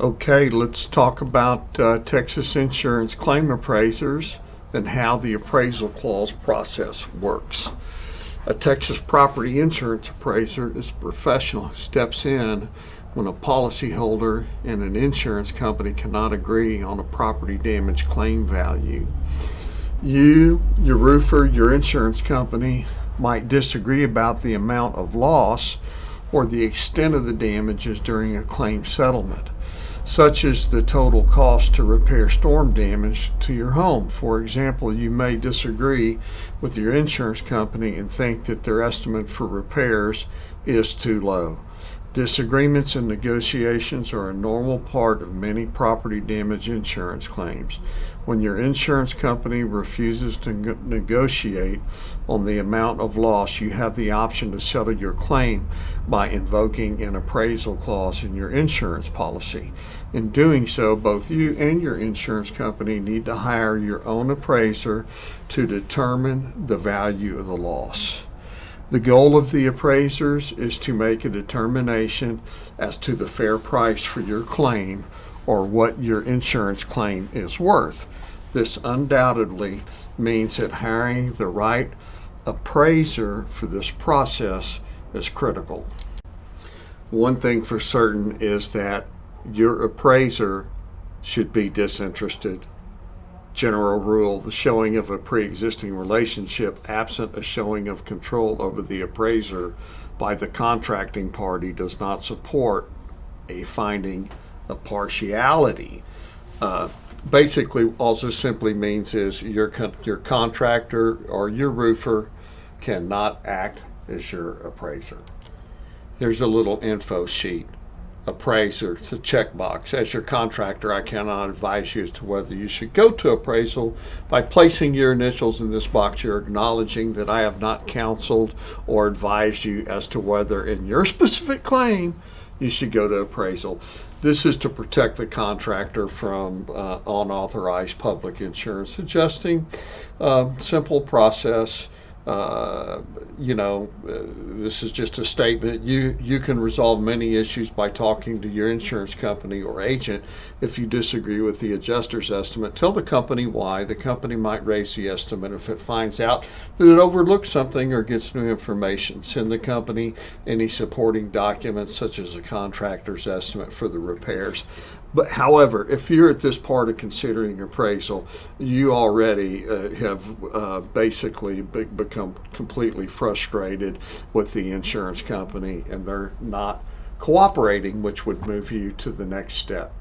Okay, let's talk about Texas insurance claim appraisers and how the appraisal clause process works. A Texas property insurance appraiser is a professional who steps in when a policyholder and an insurance company cannot agree on a property damage claim value. You, your roofer, your insurance company might disagree about the amount of loss or the extent of the damages during a claim settlement, such as the total cost to repair storm damage to your home. For example, you may disagree with your insurance company and think that their estimate for repairs is too low. Disagreements and negotiations are a normal part of many property damage insurance claims. When your insurance company refuses to negotiate on the amount of loss, you have the option to settle your claim by invoking an appraisal clause in your insurance policy. In doing so, both you and your insurance company need to hire your own appraiser to determine the value of the loss. The goal of the appraisers is to make a determination as to the fair price for your claim or what your insurance claim is worth. This undoubtedly means that hiring the right appraiser for this process is critical. One thing for certain is that your appraiser should be disinterested. General rule, the showing of a pre-existing relationship absent a showing of control over the appraiser by the contracting party does not support a finding of partiality. Basically, all this simply means is your contractor or your roofer cannot act as your appraiser. Here's a little info sheet. Appraiser, it's a checkbox. As your contractor, I cannot advise you as to whether you should go to appraisal. By placing your initials in this box, you're acknowledging that I have not counseled or advised you as to whether in your specific claim you should go to appraisal. This is to protect the contractor from unauthorized public insurance adjusting. Simple process. This is just a statement. You can resolve many issues by talking to your insurance company or agent. If you disagree with the adjuster's estimate, tell the company why. The company might raise the estimate if it finds out that it overlooked something or gets new information. Send the company any supporting documents such as a contractor's estimate for the repairs. But however, if you're at this part of considering appraisal, you already have basically become completely frustrated with the insurance company and they're not cooperating, which would move you to the next step.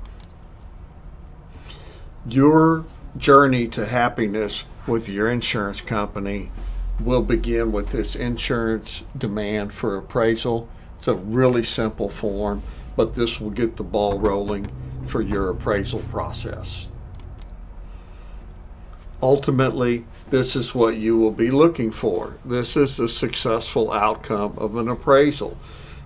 Your journey to happiness with your insurance company will begin with this insurance demand for appraisal. It's a really simple form, but this will get the ball rolling for your appraisal process. Ultimately, this is what you will be looking for. This is the successful outcome of an appraisal.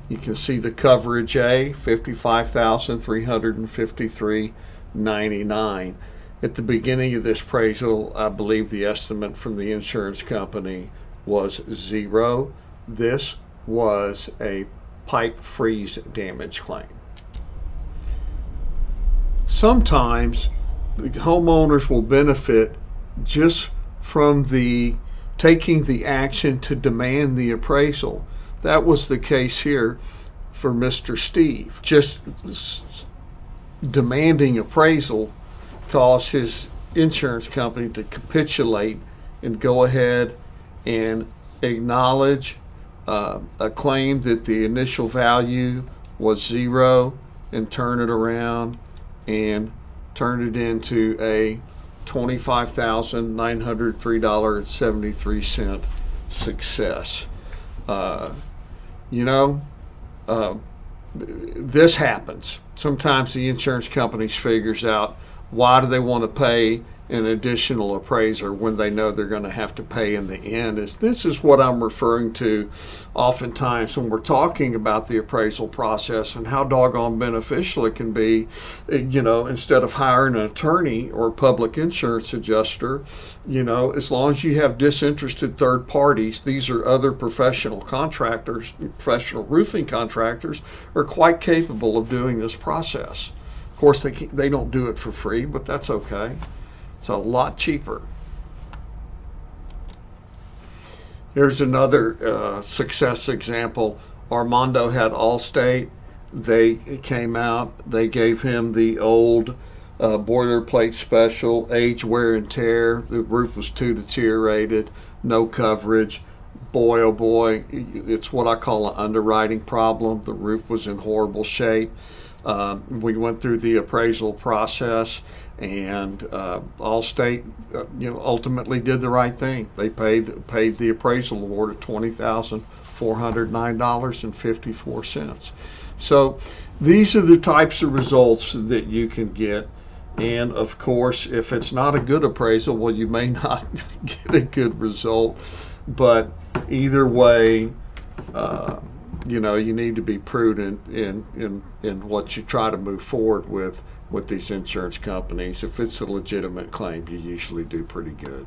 You can see the coverage A, $55,353.99. At the beginning of this appraisal, I believe the estimate from the insurance company was $0. This was a pipe freeze damage claim. Sometimes the homeowners will benefit just from taking the action to demand the appraisal. That was the case here for Mr. Steve. Just demanding appraisal caused his insurance company to capitulate and go ahead and acknowledge a claim that the initial value was $0 and turn it around and turn it into a $25,903.73 success. This happens. Sometimes the insurance companies figures out why do they want to pay an additional appraiser when they know they're going to have to pay in the end. This is what I'm referring to oftentimes when we're talking about the appraisal process and how doggone beneficial it can be. Instead of hiring an attorney or a public insurance adjuster, as long as you have disinterested third parties, these are other professional contractors, professional roofing contractors are quite capable of doing this process. course, they don't do it for free, but that's okay. It's a lot cheaper. Here's another success example. Armando had Allstate. They came out, they gave him the old boilerplate special, age, wear, and tear. The roof was too deteriorated, no coverage. Boy, oh boy, it's what I call an underwriting problem. The roof was in horrible shape. We went through the appraisal process, and Allstate, ultimately did the right thing. They paid the appraisal award of $20,409.54. So these are the types of results that you can get. And of course, if it's not a good appraisal, well, you may not get a good result. But either way, you need to be prudent in what you try to move forward with these insurance companies. If it's a legitimate claim, you usually do pretty good.